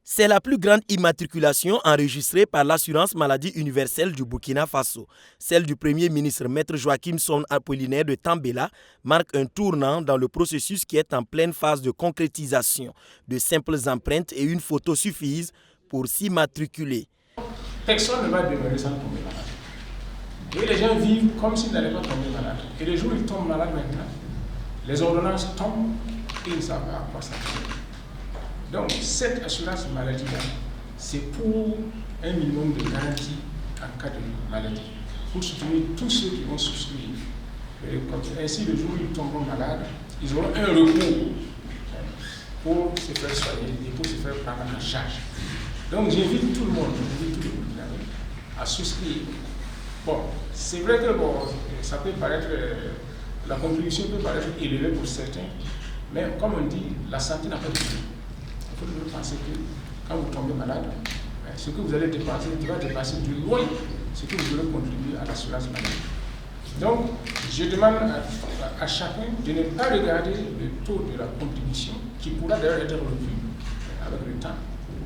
C'est la plus grande immatriculation enregistrée par l'assurance maladie universelle du Burkina Faso. Celle du Premier ministre Maître Joachim Son Apollinaire de Tambela marque un tournant dans le processus qui est en pleine phase de concrétisation. De simples empreintes et une photo suffisent pour s'immatriculer. Personne ne va demeurer sans tomber malade. Et les gens vivent comme s'ils n'allaient pas tomber malade. Et le jour où ils tombent malades maintenant, les ordonnances tombent et ils ne savent pas à quoi ça sert. Donc cette assurance maladie-là, c'est pour un minimum de garantie en cas de maladie, pour soutenir tous ceux qui vont souscrire. Ainsi, le jour où ils tomberont malades, ils auront un recours pour se faire soigner et pour se faire prendre en charge. Donc j'invite tout le monde, à souscrire. Bon, c'est vrai que ça peut paraître, la contribution peut paraître élevée pour certains, mais comme on dit, la santé n'a pas de prix. Il faut toujours penser que quand vous tombez malade, ce que vous allez dépenser va dépasser de loin ce que vous allez contribuer à l'assurance maladie. Donc, je demande à chacun de ne pas regarder le taux de la contribution, qui pourra d'ailleurs être revu avec le temps,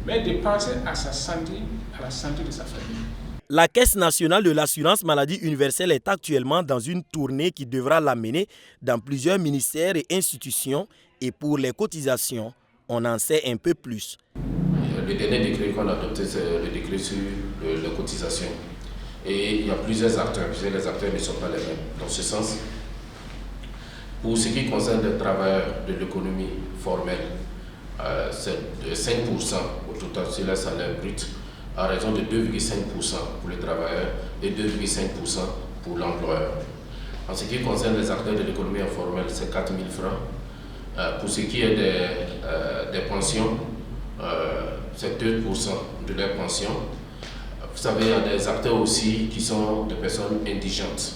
mais de penser à sa santé, à la santé de sa famille. La Caisse nationale de l'assurance maladie universelle est actuellement dans une tournée qui devra l'amener dans plusieurs ministères et institutions. Et pour les cotisations, on en sait un peu plus. Le dernier décret qu'on a adopté, c'est le décret sur les cotisations. Et il y a plusieurs acteurs, les acteurs ne sont pas les mêmes. Dans ce sens, pour ce qui concerne les travailleurs de l'économie formelle, c'est de 5% au total sur le salaire brut, à raison de 2,5% pour les travailleurs et 2,5% pour l'employeur. En ce qui concerne les acteurs de l'économie informelle, c'est 4 000 francs. Pour ce qui est des pensions, c'est 2% de leurs pensions. Vous savez, il y a des acteurs aussi qui sont des personnes indigentes.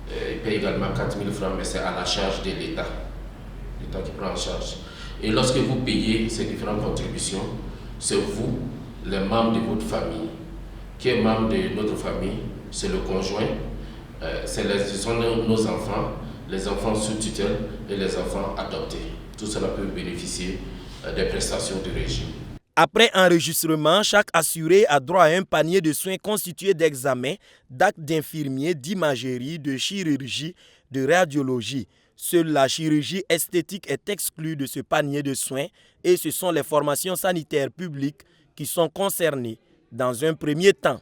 Ils payent également 4 000 francs, mais c'est à la charge de l'État. L'État qui prend en charge. Et lorsque vous payez ces différentes contributions, c'est vous, les membres de votre famille. Qui est membre de notre famille? C'est le conjoint, ce sont nos enfants, les enfants sous tutelle et les enfants adoptés. Tout cela peut bénéficier des prestations de régime. Après enregistrement, chaque assuré a droit à un panier de soins constitué d'examens, d'actes d'infirmier, d'imagerie, de chirurgie, de radiologie. Seule la chirurgie esthétique est exclue de ce panier de soins et ce sont les formations sanitaires publiques qui sont concernées dans un premier temps.